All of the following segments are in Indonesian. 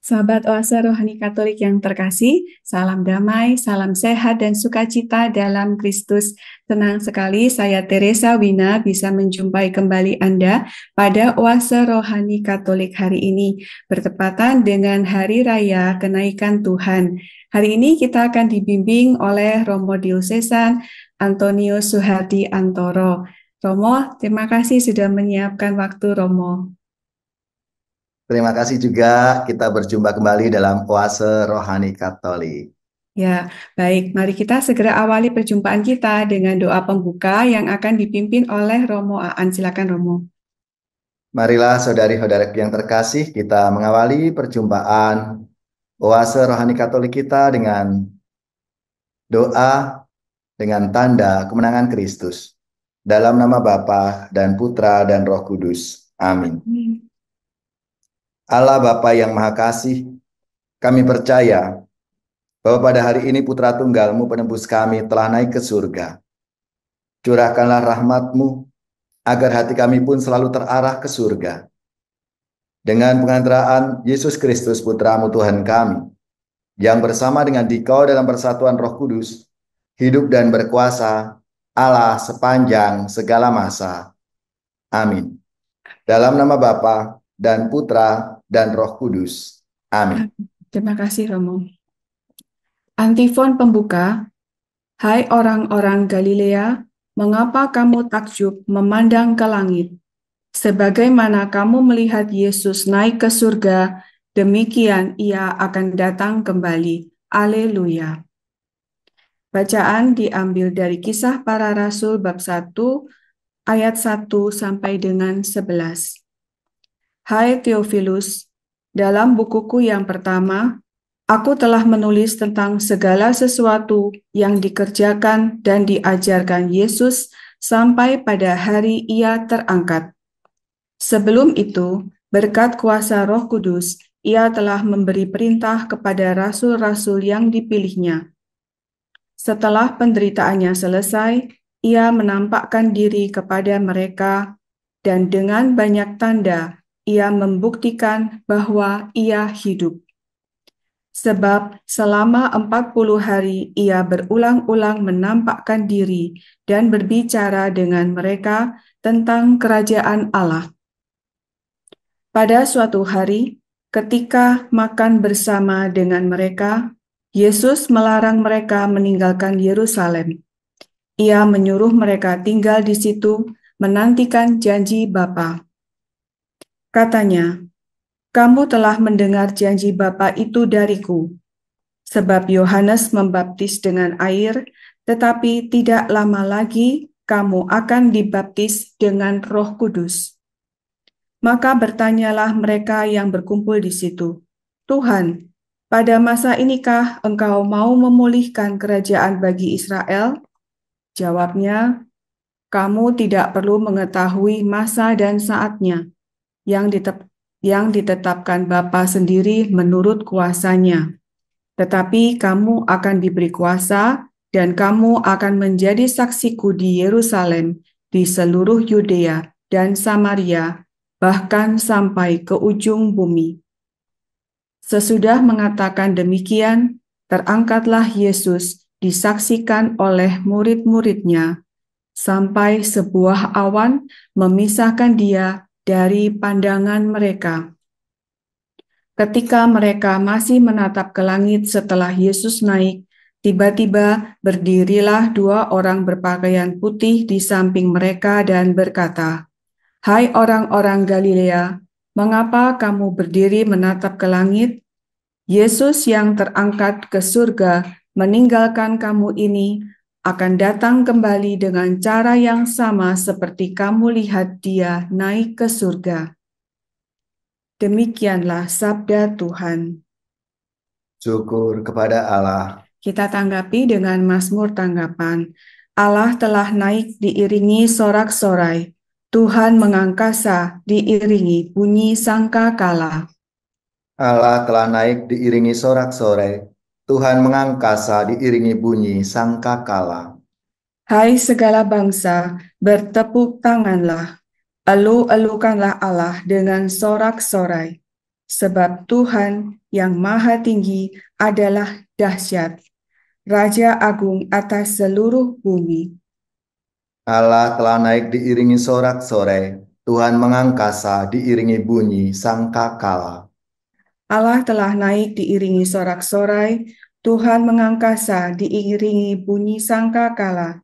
Sahabat Oase Rohani Katolik yang terkasih, salam damai, salam sehat dan sukacita dalam Kristus. Senang sekali saya Teresa Wina bisa menjumpai kembali Anda pada Oase Rohani Katolik hari ini, bertepatan dengan Hari Raya Kenaikan Tuhan. Hari ini kita akan dibimbing oleh Romo Diosesan Antonius Suhardi Antoro. Romo, terima kasih sudah menyiapkan waktu, Romo. Terima kasih juga kita berjumpa kembali dalam Oase Rohani Katolik. Ya, baik. Mari kita segera awali perjumpaan kita dengan doa pembuka yang akan dipimpin oleh Romo Aan. Silakan, Romo. Marilah saudari-saudari yang terkasih, kita mengawali perjumpaan Oase Rohani Katolik kita dengan doa dengan tanda kemenangan Kristus. Dalam nama Bapa dan Putra dan Roh Kudus. Amin. Allah Bapa yang Maha Kasih, kami percaya bahwa pada hari ini Putra Tunggal-Mu penebus kami telah naik ke surga. Curahkanlah rahmat-Mu agar hati kami pun selalu terarah ke surga. Dengan pengantaraan Yesus Kristus Putra-Mu Tuhan kami, yang bersama dengan Dikau dalam persatuan Roh Kudus, hidup dan berkuasa Allah sepanjang segala masa. Amin. Dalam nama Bapa dan Putra dan Roh Kudus. Amin. Terima kasih, Romo. Antifon pembuka. Hai orang-orang Galilea, mengapa kamu takjub memandang ke langit? Sebagaimana kamu melihat Yesus naik ke surga, demikian ia akan datang kembali. Haleluya. Bacaan diambil dari Kisah Para Rasul bab 1 ayat 1 sampai dengan 11. Hai Theophilus, dalam bukuku yang pertama, aku telah menulis tentang segala sesuatu yang dikerjakan dan diajarkan Yesus sampai pada hari ia terangkat. Sebelum itu, berkat kuasa Roh Kudus, ia telah memberi perintah kepada rasul-rasul yang dipilihnya. Setelah penderitaannya selesai, ia menampakkan diri kepada mereka, dan dengan banyak tanda, ia membuktikan bahwa ia hidup. Sebab selama 40 hari ia berulang-ulang menampakkan diri dan berbicara dengan mereka tentang kerajaan Allah. Pada suatu hari, ketika makan bersama dengan mereka, Yesus melarang mereka meninggalkan Yerusalem. Ia menyuruh mereka tinggal di situ, menantikan janji Bapa. Katanya, "Kamu telah mendengar janji Bapa itu dariku, sebab Yohanes membaptis dengan air, tetapi tidak lama lagi kamu akan dibaptis dengan Roh Kudus." Maka bertanyalah mereka yang berkumpul di situ, "Tuhan, pada masa inikah Engkau mau memulihkan kerajaan bagi Israel?" Jawabnya, "Kamu tidak perlu mengetahui masa dan saatnya yang ditetapkan Bapa sendiri menurut kuasanya. Tetapi kamu akan diberi kuasa dan kamu akan menjadi saksiku di Yerusalem, di seluruh Yudea dan Samaria, bahkan sampai ke ujung bumi." Sesudah mengatakan demikian, terangkatlah Yesus disaksikan oleh murid-muridnya, sampai sebuah awan memisahkan dia dari pandangan mereka. Ketika mereka masih menatap ke langit setelah Yesus naik, tiba-tiba berdirilah dua orang berpakaian putih di samping mereka dan berkata, "Hai orang-orang Galilea, mengapa kamu berdiri menatap ke langit? Yesus yang terangkat ke surga meninggalkan kamu ini akan datang kembali dengan cara yang sama seperti kamu lihat dia naik ke surga." Demikianlah sabda Tuhan. Syukur kepada Allah. Kita tanggapi dengan Mazmur tanggapan. Allah telah naik diiringi sorak-sorai. Tuhan mengangkasa diiringi bunyi sangkakala. Allah telah naik diiringi sorak-sorai. Tuhan mengangkasa diiringi bunyi sangkakala. Hai segala bangsa, bertepuk tanganlah. Elu-elukanlah Allah dengan sorak-sorai. Sebab Tuhan yang Maha Tinggi adalah dahsyat, Raja Agung atas seluruh bumi. Allah telah naik diiringi sorak-sorai, Tuhan mengangkasa diiringi bunyi sangkakala. Allah telah naik diiringi sorak-sorai, Tuhan mengangkasa diiringi bunyi sangkakala.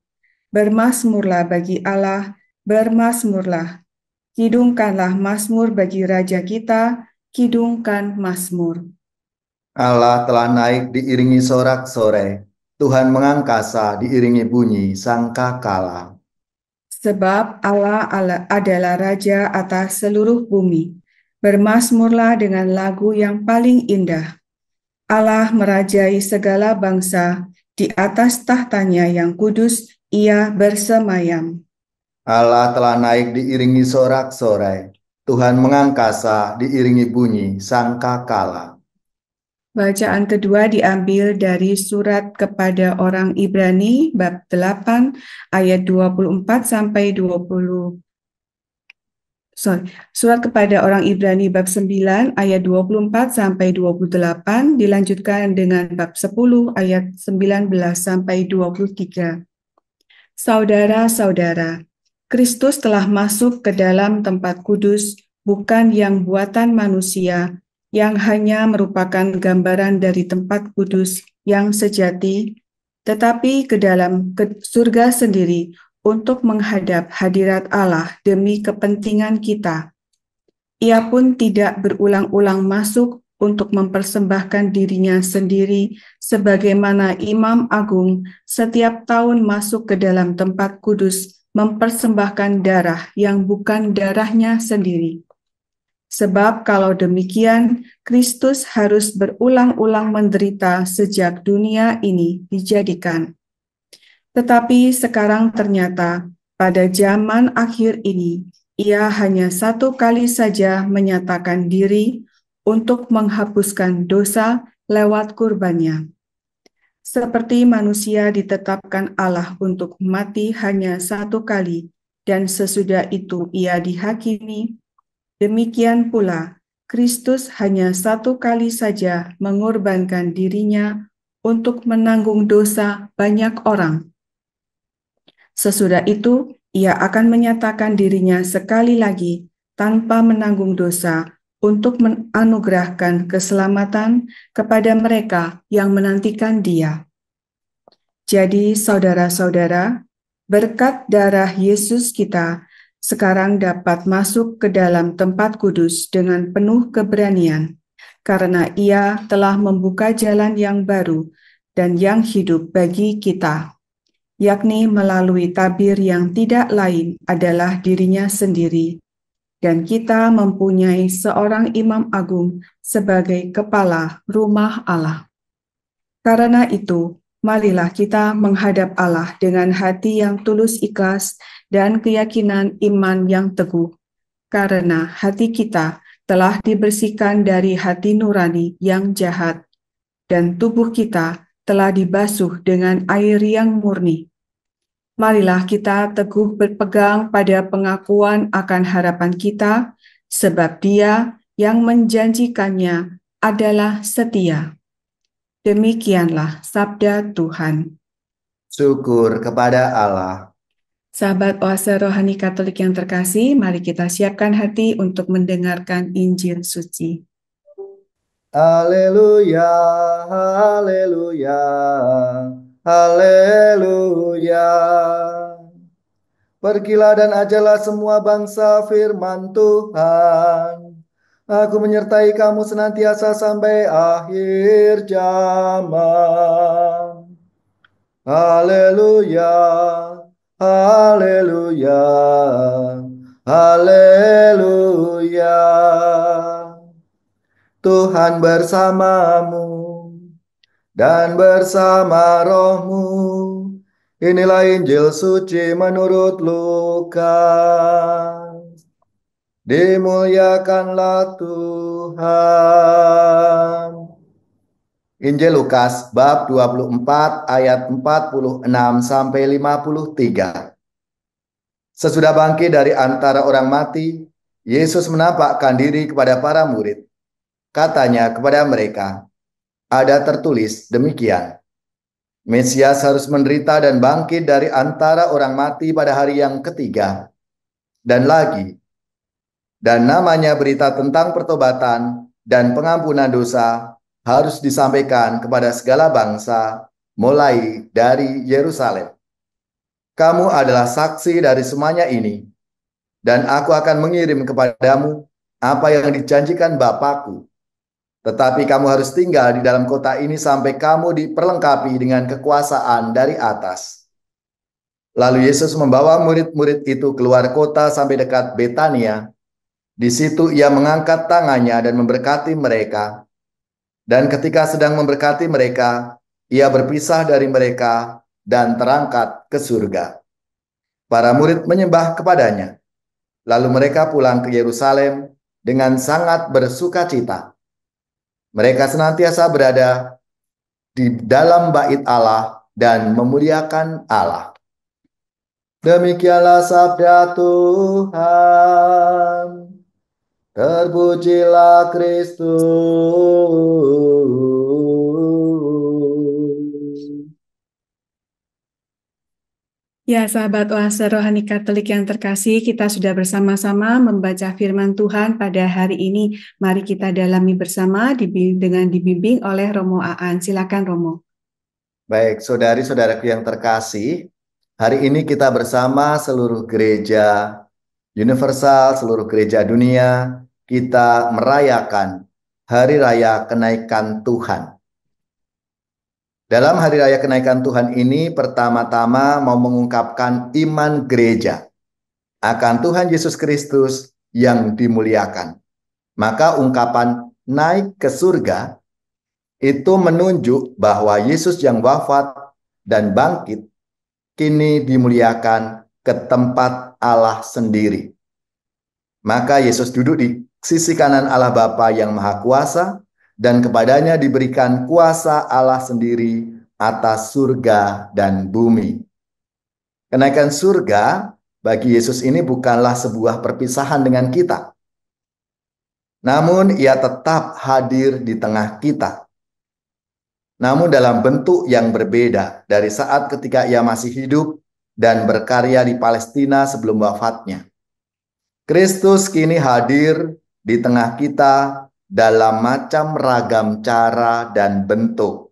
Bermasmurlah bagi Allah, bermasmurlah. Kidungkanlah mazmur bagi Raja kita, kidungkan mazmur. Allah telah naik diiringi sorak-sorai, Tuhan mengangkasa diiringi bunyi sangkakala. Sebab Allah adalah Raja atas seluruh bumi. Bermasmurlah dengan lagu yang paling indah. Allah merajai segala bangsa, di atas tahtanya yang kudus ia bersemayam. Allah telah naik diiringi sorak-sorai, Tuhan mengangkasa diiringi bunyi sangkakala. Bacaan kedua diambil dari surat kepada orang Ibrani bab 8 ayat 24 sampai 20. Surat kepada orang Ibrani bab 9 ayat 24 sampai 28 dilanjutkan dengan bab 10 ayat 19 sampai 23. Saudara-saudara, Kristus telah masuk ke dalam tempat kudus, bukan yang buatan manusia, yang hanya merupakan gambaran dari tempat kudus yang sejati, tetapi ke dalam surga sendiri untuk menghadap hadirat Allah demi kepentingan kita. Ia pun tidak berulang-ulang masuk untuk mempersembahkan dirinya sendiri sebagaimana Imam Agung setiap tahun masuk ke dalam tempat kudus mempersembahkan darah yang bukan darahnya sendiri. Sebab kalau demikian, Kristus harus berulang-ulang menderita sejak dunia ini dijadikan. Tetapi sekarang ternyata pada zaman akhir ini, ia hanya satu kali saja menyatakan diri untuk menghapuskan dosa lewat kurbannya. Seperti manusia ditetapkan Allah untuk mati hanya satu kali, dan sesudah itu ia dihakimi, demikian pula Kristus hanya satu kali saja mengorbankan dirinya untuk menanggung dosa banyak orang. Sesudah itu, ia akan menyatakan dirinya sekali lagi tanpa menanggung dosa untuk menganugerahkan keselamatan kepada mereka yang menantikan Dia. Jadi, saudara-saudara, berkat darah Yesus kita sekarang dapat masuk ke dalam tempat kudus dengan penuh keberanian, karena Ia telah membuka jalan yang baru dan yang hidup bagi kita, yakni melalui tabir yang tidak lain adalah dirinya sendiri. Dan kita mempunyai seorang imam agung sebagai kepala rumah Allah. Karena itu, marilah kita menghadap Allah dengan hati yang tulus ikhlas dan keyakinan iman yang teguh, karena hati kita telah dibersihkan dari hati nurani yang jahat, dan tubuh kita telah dibasuh dengan air yang murni. Marilah kita teguh berpegang pada pengakuan akan harapan kita, sebab Dia yang menjanjikannya adalah setia. Demikianlah sabda Tuhan. Syukur kepada Allah. Sahabat Oase Rohani Katolik yang terkasih, mari kita siapkan hati untuk mendengarkan Injil suci. Haleluya, haleluya, haleluya. Pergilah dan ajarlah semua bangsa firman Tuhan. Aku menyertai kamu senantiasa sampai akhir zaman. Haleluya, haleluya, haleluya. Tuhan bersamamu dan bersama rohmu. Inilah Injil suci menurut Lukas. Dimuliakanlah Tuhan. Injil Lukas bab 24 ayat 46 sampai 53. Sesudah bangkit dari antara orang mati, Yesus menampakkan diri kepada para murid. Katanya kepada mereka, ada tertulis demikian, Mesias harus menderita dan bangkit dari antara orang mati pada hari yang ketiga. Dan lagi, dan namanya berita tentang pertobatan dan pengampunan dosa harus disampaikan kepada segala bangsa, mulai dari Yerusalem. Kamu adalah saksi dari semuanya ini, dan aku akan mengirim kepadamu apa yang dijanjikan Bapakku. Tetapi kamu harus tinggal di dalam kota ini sampai kamu diperlengkapi dengan kekuasaan dari atas. Lalu Yesus membawa murid-murid itu keluar kota sampai dekat Betania. Di situ ia mengangkat tangannya dan memberkati mereka. Dan ketika sedang memberkati mereka, ia berpisah dari mereka dan terangkat ke surga. Para murid menyembah kepadanya. Lalu mereka pulang ke Yerusalem dengan sangat bersukacita. Mereka senantiasa berada di dalam bait Allah dan memuliakan Allah. Demikianlah sabda Tuhan. Terpujilah Kristus. Ya, sahabat Oase Rohani Katolik yang terkasih, kita sudah bersama-sama membaca firman Tuhan pada hari ini. Mari kita dalami bersama dengan dibimbing oleh Romo Aan. Silakan Romo. Baik, saudari-saudaraku yang terkasih, hari ini kita bersama seluruh gereja universal, seluruh gereja dunia, kita merayakan Hari Raya Kenaikan Tuhan. Dalam Hari Raya Kenaikan Tuhan ini, pertama-tama mau mengungkapkan iman gereja akan Tuhan Yesus Kristus yang dimuliakan. Maka ungkapan naik ke surga itu menunjuk bahwa Yesus yang wafat dan bangkit kini dimuliakan ke tempat Allah sendiri. Maka Yesus duduk di sisi kanan Allah Bapa yang Maha Kuasa, dan kepadanya diberikan kuasa Allah sendiri atas surga dan bumi. Kenaikan surga bagi Yesus ini bukanlah sebuah perpisahan dengan kita. Namun ia tetap hadir di tengah kita. Namun dalam bentuk yang berbeda dari saat ketika ia masih hidup dan berkarya di Palestina sebelum wafatnya. Kristus kini hadir di tengah kita dalam macam ragam cara dan bentuk.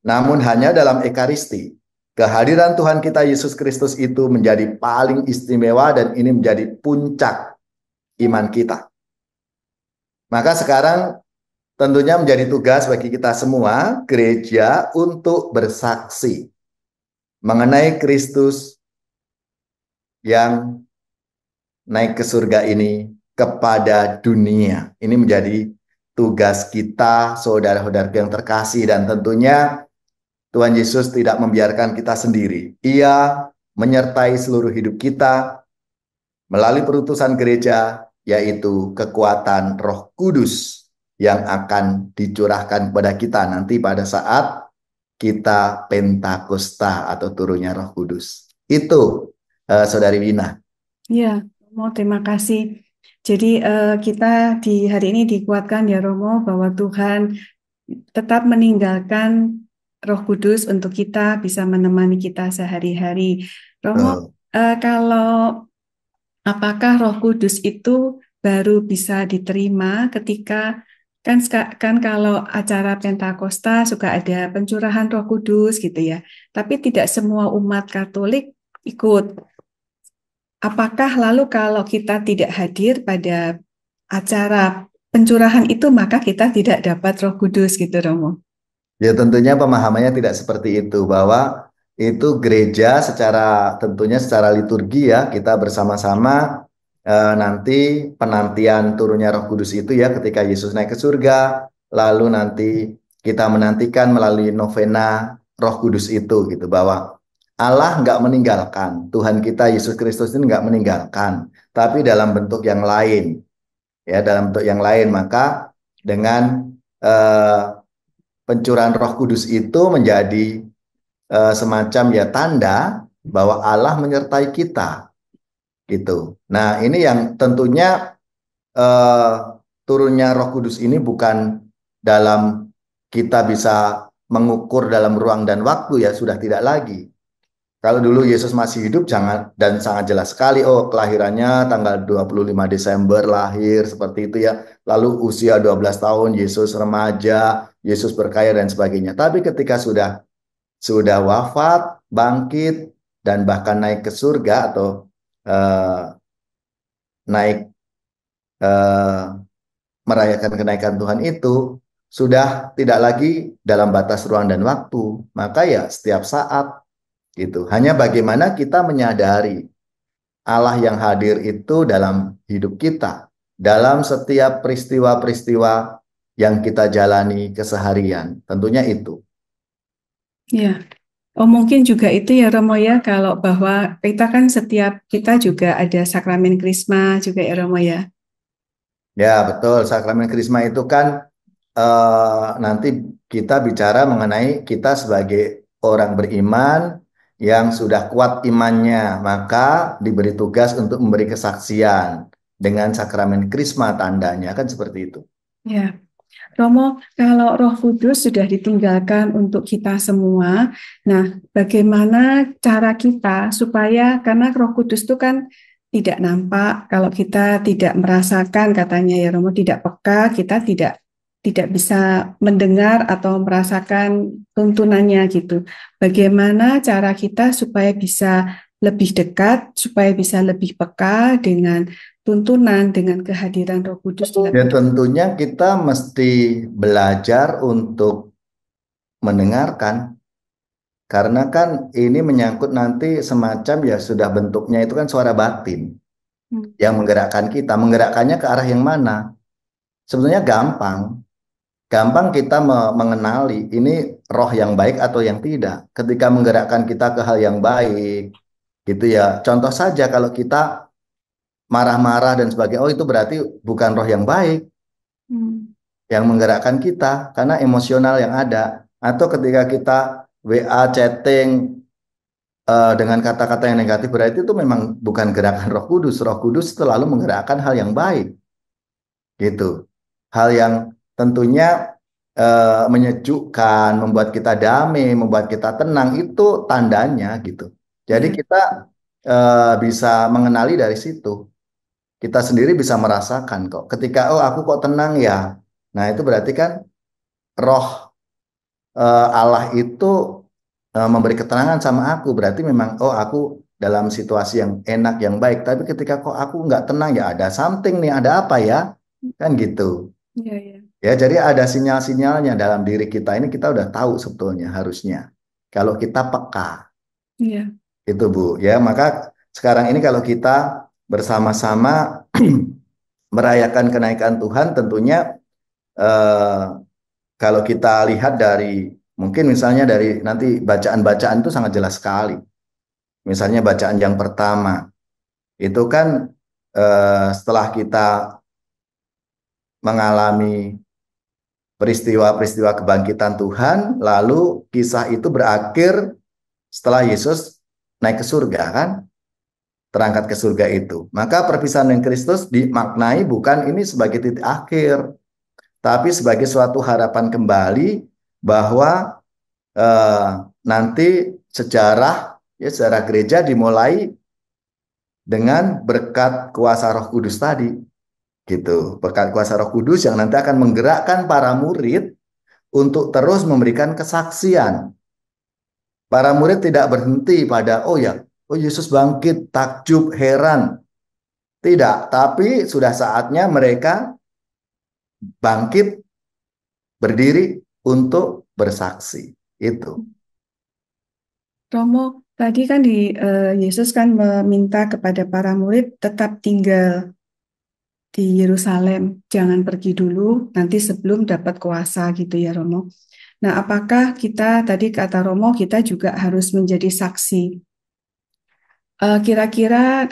Namun hanya dalam Ekaristi, kehadiran Tuhan kita Yesus Kristus itu menjadi paling istimewa dan ini menjadi puncak iman kita. Maka sekarang tentunya menjadi tugas bagi kita semua, gereja, untuk bersaksi mengenai Kristus yang naik ke surga ini kepada dunia. Ini menjadi tugas kita, saudara-saudara yang terkasih, dan tentunya Tuhan Yesus tidak membiarkan kita sendiri. Ia menyertai seluruh hidup kita melalui perutusan gereja, yaitu kekuatan Roh Kudus yang akan dicurahkan kepada kita nanti pada saat kita Pentakosta atau turunnya Roh Kudus. Itu Saudari Wina. Ya, Romo, terima kasih. Jadi kita di hari ini dikuatkan ya Romo bahwa Tuhan tetap meninggalkan Roh Kudus untuk kita bisa menemani kita sehari-hari. Romo, kalau apakah Roh Kudus itu baru bisa diterima ketika kan kalau acara Pentakosta suka ada pencurahan Roh Kudus gitu ya. Tapi tidak semua umat Katolik ikut. Apakah lalu kalau kita tidak hadir pada acara pencurahan itu maka kita tidak dapat Roh Kudus gitu Romo? Ya tentunya pemahamannya tidak seperti itu, bahwa itu gereja tentunya secara liturgi ya, kita bersama-sama nanti penantian turunnya Roh Kudus itu ya ketika Yesus naik ke surga, lalu nanti kita menantikan melalui novena Roh Kudus itu gitu, bahwa Allah nggak meninggalkan, Tuhan kita Yesus Kristus ini nggak meninggalkan, tapi dalam bentuk yang lain ya, dalam bentuk yang lain. Maka dengan pencurahan Roh Kudus itu menjadi semacam ya tanda bahwa Allah menyertai kita gitu. Nah, ini yang tentunya turunnya Roh Kudus ini bukan dalam kita bisa mengukur dalam ruang dan waktu ya, sudah tidak lagi. Kalau dulu Yesus masih hidup jangan dan sangat jelas sekali, oh kelahirannya tanggal 25 Desember lahir seperti itu ya. Lalu usia 12 tahun Yesus remaja, Yesus berkaya dan sebagainya. Tapi ketika sudah wafat, bangkit dan bahkan naik ke surga atau eh, naik eh, merayakan kenaikan Tuhan itu sudah tidak lagi dalam batas ruang dan waktu. Maka ya setiap saat gitu. Hanya bagaimana kita menyadari Allah yang hadir itu dalam hidup kita, dalam setiap peristiwa-peristiwa yang kita jalani keseharian. Tentunya itu. Ya. Oh, mungkin juga itu ya Romo ya, kalau bahwa kita kan setiap kita juga ada sakramen Krisma juga ya Romo ya. Ya, betul. Sakramen Krisma itu kan nanti kita bicara mengenai kita sebagai orang beriman yang sudah kuat imannya, maka diberi tugas untuk memberi kesaksian dengan sakramen Krisma tandanya kan seperti itu. Ya, Romo, kalau Roh Kudus sudah ditinggalkan untuk kita semua, nah bagaimana cara kita supaya, karena Roh Kudus itu kan tidak nampak, kalau kita tidak merasakan, katanya ya Romo, tidak peka, kita tidak bisa mendengar atau merasakan tuntunannya gitu. Bagaimana cara kita supaya bisa lebih dekat, supaya bisa lebih peka dengan tuntunan, dengan kehadiran Roh Kudus dalam Ya hidup. tentunya kita mesti belajar untuk mendengarkan karena kan ini menyangkut nanti semacam ya sudah bentuknya itu kan suara batin Hmm. yang menggerakkan kita, menggerakkannya ke arah yang mana? Sebenarnya gampang. Gampang kita mengenali ini roh yang baik atau yang tidak. Ketika menggerakkan kita ke hal yang baik, gitu ya. Contoh saja kalau kita marah-marah dan sebagainya, oh itu berarti bukan roh yang baik Hmm. yang menggerakkan kita karena emosional yang ada. Atau ketika kita WA chatting dengan kata-kata yang negatif berarti itu memang bukan gerakan Roh Kudus. Roh Kudus selalu menggerakkan hal yang baik, gitu. Hal yang tentunya menyejukkan, membuat kita damai, membuat kita tenang itu tandanya gitu. Jadi Ya, kita bisa mengenali dari situ. Kita sendiri bisa merasakan kok. Ketika oh aku kok tenang ya. Nah, itu berarti kan roh Allah itu memberi keterangan sama aku. Berarti memang oh aku dalam situasi yang enak, yang baik. Tapi ketika kok aku nggak tenang ya ada something nih, ada apa ya? Kan gitu. ya, ya, Ya, jadi ada sinyal-sinyalnya dalam diri kita ini kita udah tahu sebetulnya harusnya. Kalau kita peka, ya, itu Bu. Ya, maka sekarang ini kalau kita bersama-sama merayakan kenaikan Tuhan, tentunya eh, kalau kita lihat dari mungkin misalnya dari nanti bacaan-bacaan itu sangat jelas sekali. Misalnya bacaan yang pertama itu kan setelah kita mengalami peristiwa-peristiwa kebangkitan Tuhan, lalu kisah itu berakhir setelah Yesus naik ke surga kan, terangkat ke surga itu. Maka perpisahan dengan Kristus dimaknai bukan ini sebagai titik akhir, tapi sebagai suatu harapan kembali bahwa eh, nanti sejarah gereja dimulai dengan berkat kuasa Roh Kudus tadi, gitu. Berkat kuasa Roh Kudus yang nanti akan menggerakkan para murid untuk terus memberikan kesaksian. Para murid tidak berhenti pada, oh ya, oh Yesus bangkit, takjub, heran. Tidak, tapi sudah saatnya mereka bangkit, berdiri untuk bersaksi. Itu. Romo, tadi kan Yesus kan meminta kepada para murid tetap tinggal di Yerusalem, jangan pergi dulu, nanti sebelum dapat kuasa gitu ya Romo. Nah, apakah kita tadi kata Romo kita juga harus menjadi saksi? Kira-kira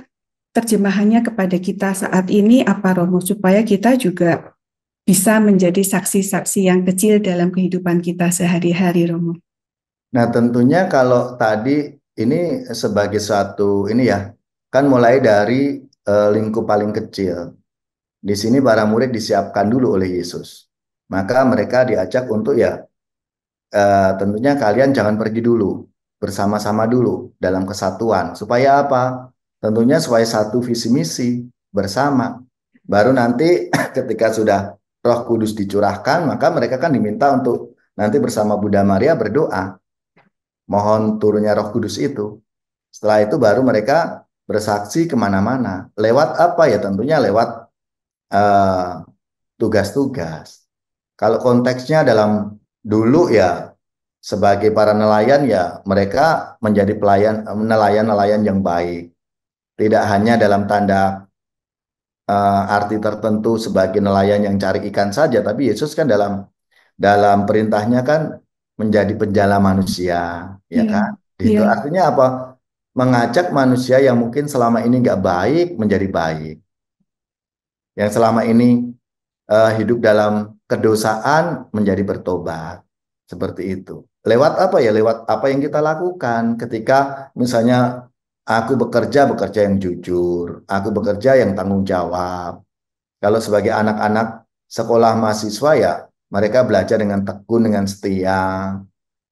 terjemahannya kepada kita saat ini apa Romo supaya kita juga bisa menjadi saksi-saksi yang kecil dalam kehidupan kita sehari-hari Romo. Nah, tentunya kalau tadi ini sebagai suatu ini ya, kan mulai dari lingkup paling kecil. Di sini para murid disiapkan dulu oleh Yesus. Maka mereka diajak untuk ya tentunya kalian jangan pergi dulu, bersama-sama dulu dalam kesatuan. Supaya apa? Tentunya supaya satu visi misi bersama. Baru nanti ketika sudah Roh Kudus dicurahkan, maka mereka kan diminta untuk nanti bersama Bunda Maria berdoa, mohon turunnya Roh Kudus itu. Setelah itu baru mereka bersaksi kemana-mana. Lewat apa ya? Tentunya lewat eh, tugas-tugas. Kalau konteksnya dalam dulu ya sebagai para nelayan ya mereka menjadi nelayan-nelayan yang baik. Tidak hanya dalam tanda arti tertentu sebagai nelayan yang cari ikan saja, tapi Yesus kan dalam dalam perintahnya kan menjadi penjala manusia, ya Iya, kan? iya. Itu artinya apa? Mengajak manusia yang mungkin selama ini nggak baik menjadi baik, yang selama ini hidup dalam kedosaan menjadi bertobat. Seperti itu. Lewat apa ya? Lewat apa yang kita lakukan ketika misalnya aku bekerja yang jujur, aku bekerja yang tanggung jawab. Kalau sebagai anak-anak sekolah mahasiswa ya mereka belajar dengan tekun, dengan setia,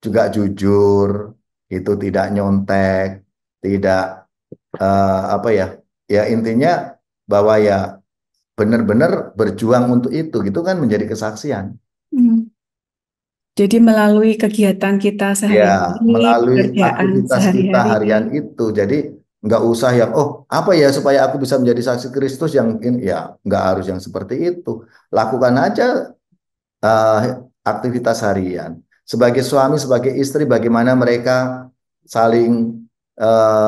juga jujur, itu tidak nyontek, tidak apa ya? Ya intinya bahwa ya benar-benar berjuang untuk itu gitu kan menjadi kesaksian. Hmm. Jadi melalui kegiatan kita Ya, sehari-hari, melalui pekerjaan aktivitas kita sehari-hari. harian itu. Jadi nggak usah yang, oh apa ya supaya aku bisa menjadi saksi Kristus yang mungkin ya nggak harus yang seperti itu. Lakukan aja eh, aktivitas harian. Sebagai suami, sebagai istri, bagaimana mereka saling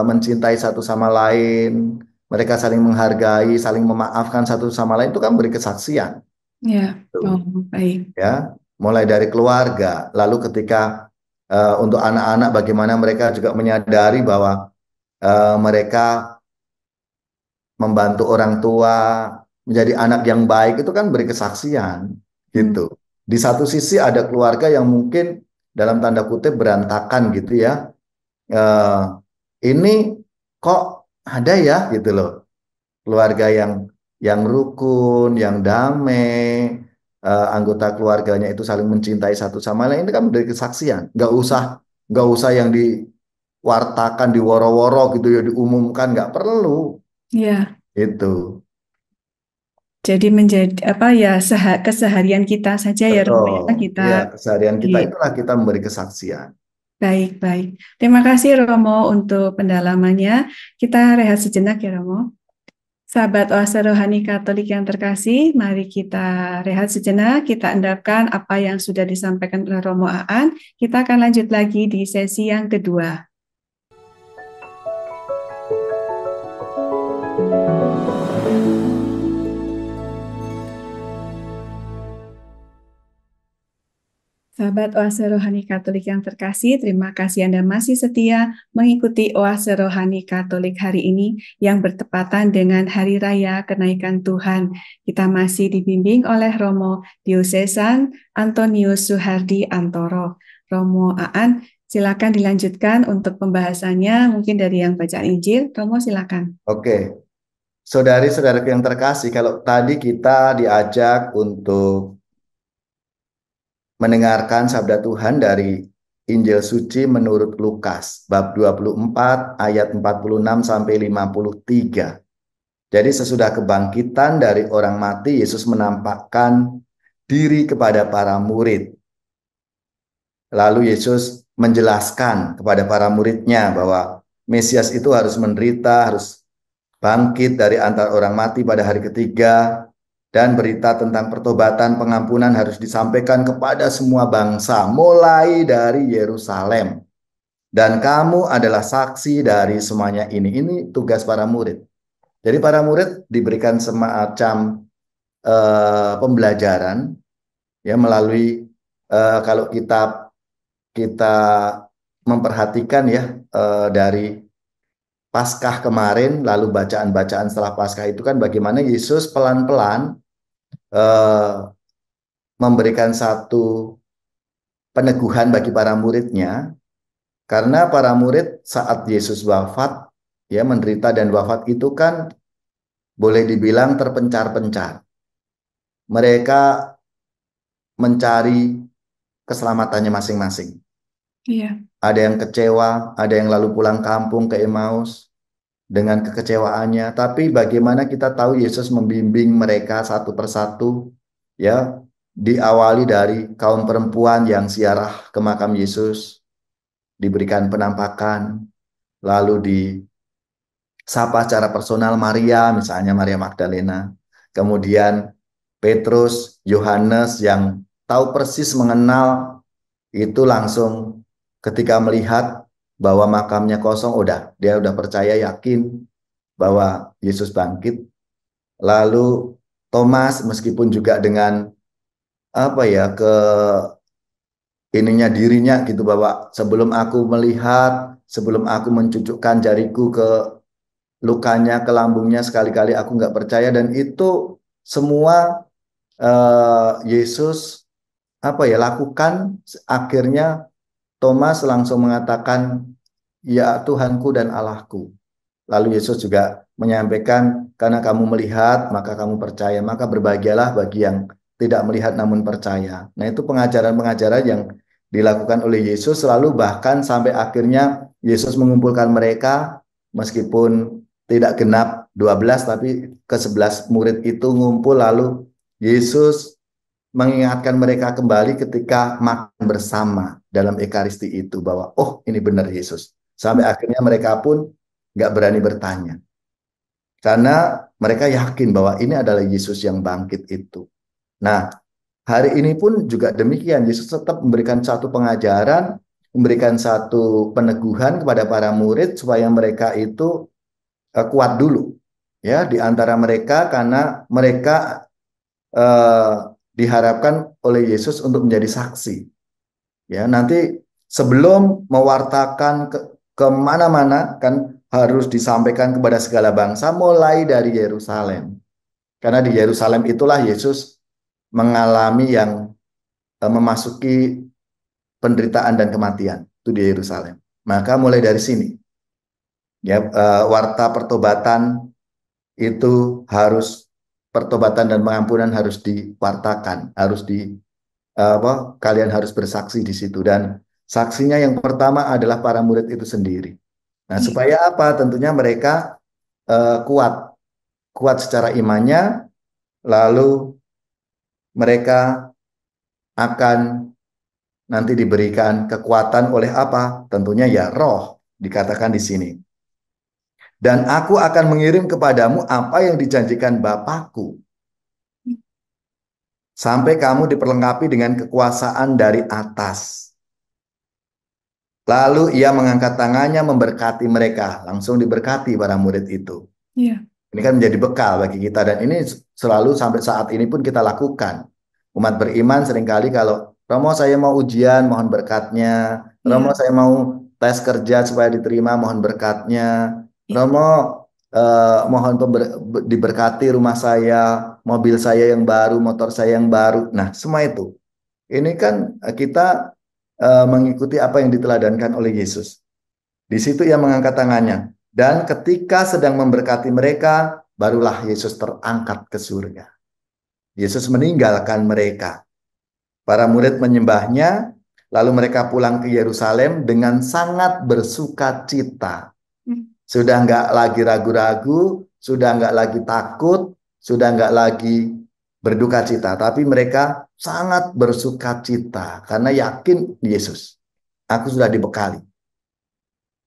mencintai satu sama lain, mereka saling menghargai, saling memaafkan satu sama lain itu kan beri kesaksian. Ya, oh, Tuh, baik. ya, mulai dari keluarga, lalu ketika untuk anak-anak bagaimana mereka juga menyadari bahwa mereka membantu orang tua menjadi anak yang baik itu kan beri kesaksian Hmm. gitu. Di satu sisi ada keluarga yang mungkin dalam tanda kutip berantakan gitu ya. Eh, ini kok ada ya gitu loh. Keluarga yang rukun, yang damai, anggota keluarganya itu saling mencintai satu sama lain itu kan dari kesaksian. Nggak usah yang diwartakan, diworo-woro gitu ya diumumkan nggak perlu Ya, itu. jadi menjadi apa ya keseharian kita saja ya Romo Betul. ya kita Iya, keseharian di kita itulah kita memberi kesaksian. baik-baik. Terima kasih Romo untuk pendalamannya. Kita rehat sejenak ya Romo. Sahabat Oase Rohani Katolik yang terkasih, mari kita rehat sejenak, kita endapkan apa yang sudah disampaikan oleh Romo Aan. Kita akan lanjut lagi di sesi yang kedua. Sahabat Oase Rohani Katolik yang terkasih, terima kasih Anda masih setia mengikuti Oase Rohani Katolik hari ini yang bertepatan dengan Hari Raya Kenaikan Tuhan. Kita masih dibimbing oleh Romo Diosesan Antonius Suhardi Antoro. Romo Aan, silakan dilanjutkan untuk pembahasannya, mungkin dari yang bacaan Injil. Romo, silakan. Oke, saudari-saudaraku yang terkasih, kalau tadi kita diajak untuk mendengarkan sabda Tuhan dari Injil suci menurut Lukas bab 24 ayat 46 sampai 53. Jadi sesudah kebangkitan dari orang mati, Yesus menampakkan diri kepada para murid. Lalu Yesus menjelaskan kepada para muridnya bahwa Mesias itu harus menderita, harus bangkit dari antara orang mati pada hari ketiga, dan berita tentang pertobatan pengampunan harus disampaikan kepada semua bangsa, mulai dari Yerusalem. Dan kamu adalah saksi dari semuanya ini. Ini tugas para murid. Jadi para murid diberikan semacam pembelajaran ya melalui kalau kita kita memperhatikan ya dari Paskah kemarin, lalu bacaan-bacaan setelah Paskah itu kan bagaimana Yesus pelan-pelan eh, memberikan satu peneguhan bagi para muridnya, karena para murid saat Yesus wafat, ya menderita dan wafat itu kan boleh dibilang terpencar-pencar. mereka mencari keselamatannya masing-masing. Iya. Ada yang kecewa, ada yang lalu pulang kampung ke Emmaus dengan kekecewaannya. Tapi bagaimana kita tahu Yesus membimbing mereka satu persatu, ya, diawali dari kaum perempuan yang ziarah ke makam Yesus, diberikan penampakan, lalu disapa secara personal Maria, misalnya Maria Magdalena, kemudian Petrus, Yohanes yang tahu persis mengenal itu langsung ketika melihat bahwa makamnya kosong, dia udah percaya yakin bahwa Yesus bangkit. Lalu Thomas meskipun juga dengan apa ya ke ininya dirinya gitu bahwa sebelum aku melihat, sebelum aku mencucukkan jariku ke lukanya, ke lambungnya, sekali-kali aku nggak percaya. Dan itu semua Yesus apa ya lakukan. Akhirnya Thomas langsung mengatakan, ya Tuhanku dan Allahku. Lalu Yesus juga menyampaikan, karena kamu melihat, maka kamu percaya. Maka berbahagialah bagi yang tidak melihat namun percaya. Nah, itu pengajaran-pengajaran yang dilakukan oleh Yesus, selalu bahkan sampai akhirnya Yesus mengumpulkan mereka, meskipun tidak genap 12, tapi ke-11 murid itu ngumpul, lalu Yesus mengingatkan mereka kembali ketika makan bersama dalam Ekaristi itu, bahwa oh ini benar Yesus. Sampai akhirnya mereka pun nggak berani bertanya. Karena mereka yakin bahwa ini adalah Yesus yang bangkit itu. Nah, hari ini pun juga demikian. Yesus tetap memberikan satu pengajaran, memberikan satu peneguhan kepada para murid supaya mereka itu kuat dulu. Ya, di antara mereka, karena mereka eh, diharapkan oleh Yesus untuk menjadi saksi. Ya, nanti sebelum mewartakan kemana-mana kan harus disampaikan kepada segala bangsa, mulai dari Yerusalem. Karena di Yerusalem itulah Yesus mengalami yang memasuki penderitaan dan kematian itu di Yerusalem. Maka mulai dari sini, ya warta pertobatan itu harus, pertobatan dan pengampunan harus diwartakan, harus kalian harus bersaksi di situ. Dan saksinya yang pertama adalah para murid itu sendiri. Nah, supaya apa? Tentunya mereka kuat, kuat secara imannya, lalu mereka akan nanti diberikan kekuatan oleh apa? Tentunya ya Roh, dikatakan di sini. Dan aku akan mengirim kepadamu apa yang dijanjikan Bapakku, sampai kamu diperlengkapi dengan kekuasaan dari atas. Lalu ia mengangkat tangannya memberkati mereka, langsung diberkati para murid itu. Iya. Ini kan menjadi bekal bagi kita, dan ini selalu sampai saat ini pun kita lakukan. Umat beriman seringkali kalau, Romo saya mau ujian, mohon berkatnya. Romo Iya. saya mau tes kerja supaya diterima, mohon berkatnya. Iya. Romo mohon diberkati rumah saya, mobil saya yang baru, motor saya yang baru. Nah, semua itu. Ini kan kita mengikuti apa yang diteladankan oleh Yesus. Di situ ia mengangkat tangannya. Dan ketika sedang memberkati mereka, barulah Yesus terangkat ke surga. Yesus meninggalkan mereka. Para murid menyembahnya, lalu mereka pulang ke Yerusalem dengan sangat bersuka cita. Sudah nggak lagi ragu-ragu, sudah nggak lagi takut, sudah nggak lagi berduka cita. Tapi mereka sangat bersuka cita karena yakin Yesus. Aku sudah dibekali.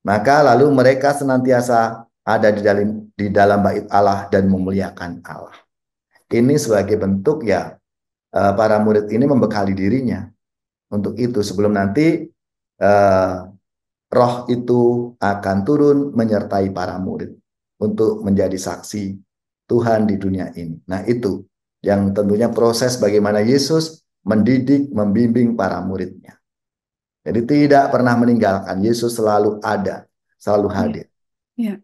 Maka lalu mereka senantiasa ada di dalam bait Allah dan memuliakan Allah. Ini sebagai bentuk ya para murid ini membekali dirinya untuk itu, sebelum nanti Roh itu akan turun menyertai para murid untuk menjadi saksi Tuhan di dunia ini. Nah, itu yang tentunya proses bagaimana Yesus mendidik, membimbing para muridnya. Jadi tidak pernah meninggalkan, Yesus selalu ada, selalu Iya. hadir. Iya.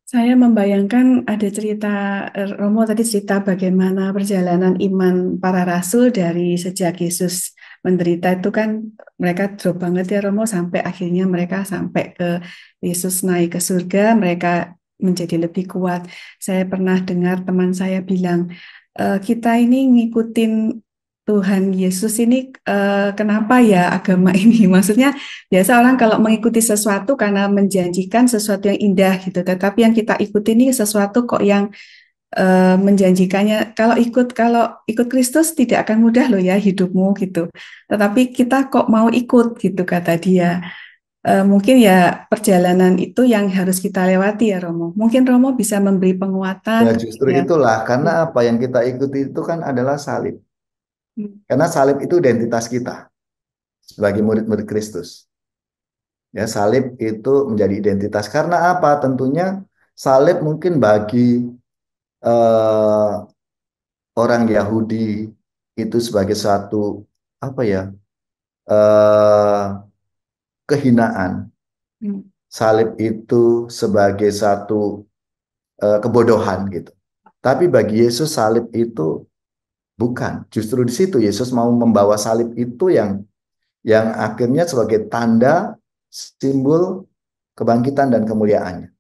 Saya membayangkan ada cerita, Romo tadi cerita bagaimana perjalanan iman para rasul dari sejak Yesus menderita itu kan mereka drop banget ya Romo, sampai akhirnya mereka sampai ke Yesus naik ke surga, mereka menjadi lebih kuat. Saya pernah dengar teman saya bilang, kita ini ngikutin Tuhan Yesus ini, kenapa ya agama ini? Maksudnya biasa orang kalau mengikuti sesuatu karena menjanjikan sesuatu yang indah gitu, tetapi yang kita ikuti ini sesuatu kok yang menjanjikannya. Kalau ikut Kristus tidak akan mudah loh ya hidupmu gitu. Tetapi kita kok mau ikut gitu kata dia. Mungkin ya perjalanan itu yang harus kita lewati ya Romo. Mungkin Romo bisa memberi penguatan Ya gitu justru ya. itulah, karena apa yang kita ikuti itu kan adalah salib. Hmm. Karena salib itu identitas kita sebagai murid-murid Kristus. Ya, salib itu menjadi identitas. Karena apa? Tentunya salib mungkin bagi eh, orang Yahudi itu sebagai satu apa ya? eh, kehinaan. Hmm. Salib itu sebagai satu kebodohan gitu. Tapi bagi Yesus salib itu bukan. Justru di situ Yesus mau membawa salib itu yang akhirnya sebagai tanda simbol kebangkitan dan kemuliaannya.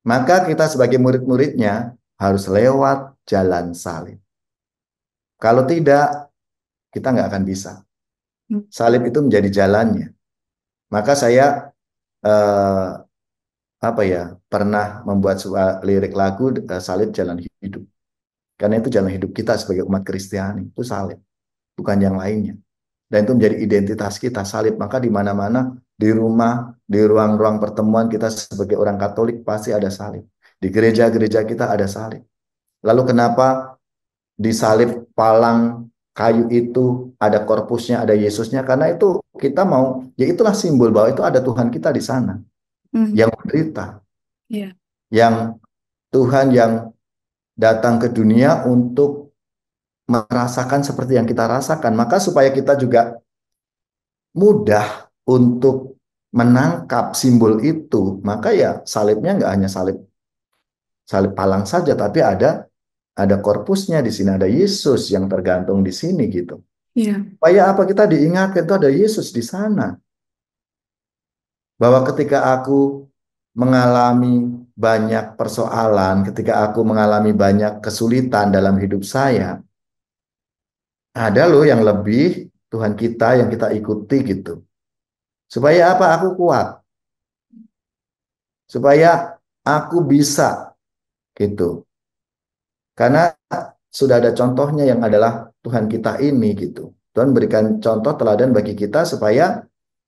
Maka kita sebagai murid-muridnya harus lewat jalan salib. Kalau tidak, kita nggak akan bisa. Hmm. Salib itu menjadi jalannya. Maka saya eh, apa ya pernah membuat sebuah lirik lagu salib jalan hidup. Karena itu jalan hidup kita sebagai umat Kristiani itu salib, bukan yang lainnya. Dan itu menjadi identitas kita salib. Maka di mana-mana, di rumah, di ruang-ruang pertemuan kita sebagai orang Katolik pasti ada salib. Di gereja-gereja kita ada salib. Lalu kenapa di salib palang kayu itu ada korpusnya, ada Yesusnya? Karena itu kita mau, ya itulah simbol bahwa itu ada Tuhan kita di sana Hmm. yang menderita, Ya. yang Tuhan yang datang ke dunia untuk merasakan seperti yang kita rasakan. Maka supaya kita juga mudah untuk menangkap simbol itu, maka ya salibnya nggak hanya salib salib palang saja, tapi ada korpusnya di sini, ada Yesus yang tergantung di sini gitu. Ya. Supaya apa kita diingatkan itu ada Yesus di sana. Bahwa ketika aku mengalami banyak persoalan, ketika aku mengalami banyak kesulitan dalam hidup saya, ada loh yang lebih Tuhan kita yang kita ikuti gitu. Supaya apa? Aku kuat. Supaya aku bisa gitu. Karena sudah ada contohnya yang adalah Tuhan kita ini gitu. Tuhan berikan contoh teladan bagi kita supaya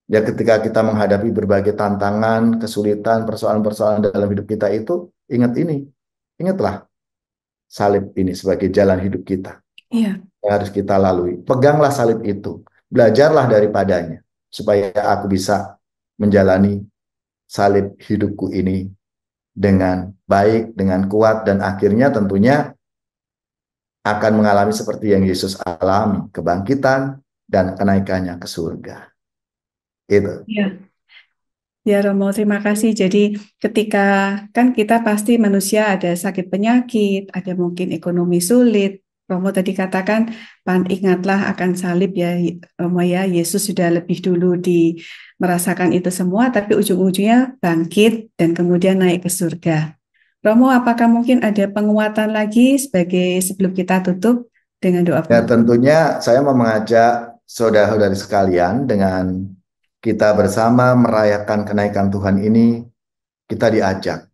ya ketika kita menghadapi berbagai tantangan, kesulitan, persoalan-persoalan dalam hidup kita itu ingat ini. Ingatlah salib ini sebagai jalan hidup kita Iya. yang harus kita lalui. Peganglah salib itu. Belajarlah daripadanya supaya aku bisa menjalani salib hidupku ini dengan baik, dengan kuat, dan akhirnya tentunya akan mengalami seperti yang Yesus alami, kebangkitan dan kenaikannya ke surga. Itu. Ya. Ya Romo, terima kasih. Jadi ketika kan kita pasti manusia ada sakit penyakit, ada mungkin ekonomi sulit. Romo tadi katakan, ingatlah akan salib ya Romo ya, Yesus sudah lebih dulu merasakan itu semua, tapi ujung-ujungnya bangkit dan kemudian naik ke surga. Romo, apakah mungkin ada penguatan lagi sebagai sebelum kita tutup dengan doa Ya penutup? tentunya saya mau mengajak saudara-saudari sekalian dengan kita bersama merayakan kenaikan Tuhan ini, kita diajak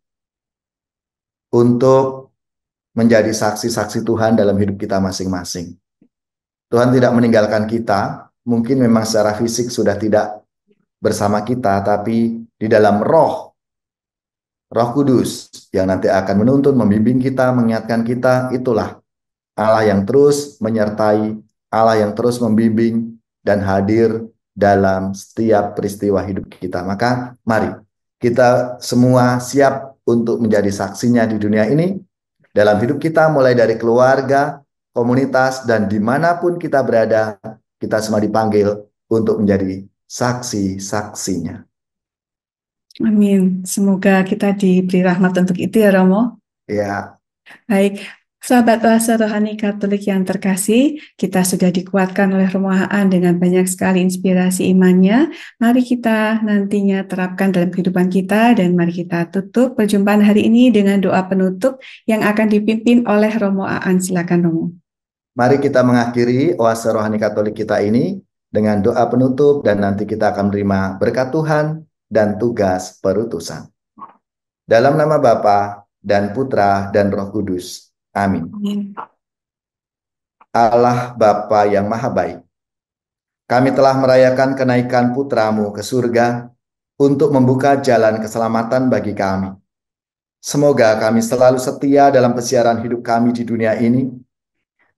untuk menjadi saksi-saksi Tuhan dalam hidup kita masing-masing. Tuhan tidak meninggalkan kita, mungkin memang secara fisik sudah tidak bersama kita, tapi di dalam Roh Kudus yang nanti akan menuntun, membimbing kita, mengingatkan kita, itulah Allah yang terus menyertai, Allah yang terus membimbing dan hadir dalam setiap peristiwa hidup kita. Maka mari kita semua siap untuk menjadi saksinya di dunia ini, dalam hidup kita mulai dari keluarga, komunitas, dan dimanapun kita berada, kita semua dipanggil untuk menjadi saksi-saksinya. Amin. Semoga kita diberi rahmat untuk itu ya Romo. Ya, Baik, Sahabat Oase Rohani Katolik yang terkasih, kita sudah dikuatkan oleh Romohaan dengan banyak sekali inspirasi imannya. Mari kita nantinya terapkan dalam kehidupan kita dan mari kita tutup perjumpaan hari ini dengan doa penutup yang akan dipimpin oleh Romohaan. Silakan Romo. Mari kita mengakhiri Oase Rohani Katolik kita ini dengan doa penutup dan nanti kita akan menerima berkat Tuhan dan tugas perutusan. Dalam nama Bapa dan Putra dan Roh Kudus. Amin. Amin. Allah Bapa yang Maha Baik, kami telah merayakan kenaikan Putramu ke surga untuk membuka jalan keselamatan bagi kami. Semoga kami selalu setia dalam pesiaran hidup kami di dunia ini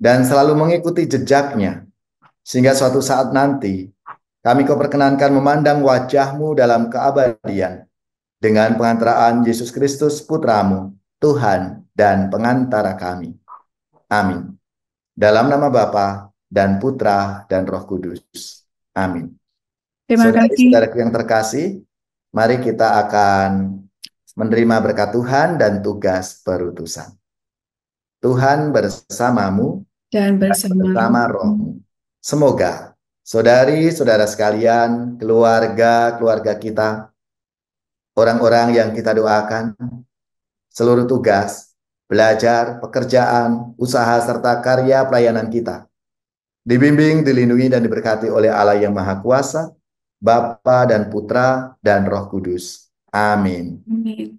dan selalu mengikuti jejaknya, sehingga suatu saat nanti kami Kau perkenankan memandang wajah-Mu dalam keabadian dengan pengantaraan Yesus Kristus Putramu, Tuhan dan pengantara kami. Amin. Dalam nama Bapa dan Putra dan Roh Kudus. Amin. Terima kasih. Saudara-saudaraku yang terkasih, mari kita akan menerima berkat Tuhan dan tugas perutusan. Tuhan bersamamu Dan bersama rohmu. Semoga saudari-saudara sekalian, keluarga kita, orang-orang yang kita doakan, seluruh tugas, belajar, pekerjaan, usaha, serta karya pelayanan kita dibimbing, dilindungi, dan diberkati oleh Allah yang Maha Kuasa, Bapa dan Putra dan Roh Kudus. Amin. Amin.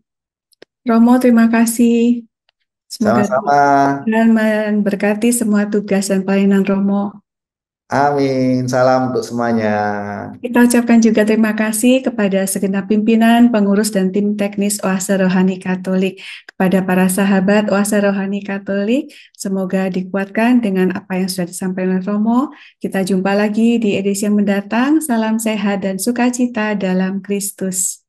Romo, terima kasih. Semoga Sama-sama. Tuhan memberkati semua tugas dan pelayanan Romo. Amin. Salam untuk semuanya. Kita ucapkan juga terima kasih kepada segenap pimpinan, pengurus, dan tim teknis Oase Rohani Katolik. Kepada para sahabat Oase Rohani Katolik, semoga dikuatkan dengan apa yang sudah disampaikan oleh Romo. Kita jumpa lagi di edisi yang mendatang. Salam sehat dan sukacita dalam Kristus.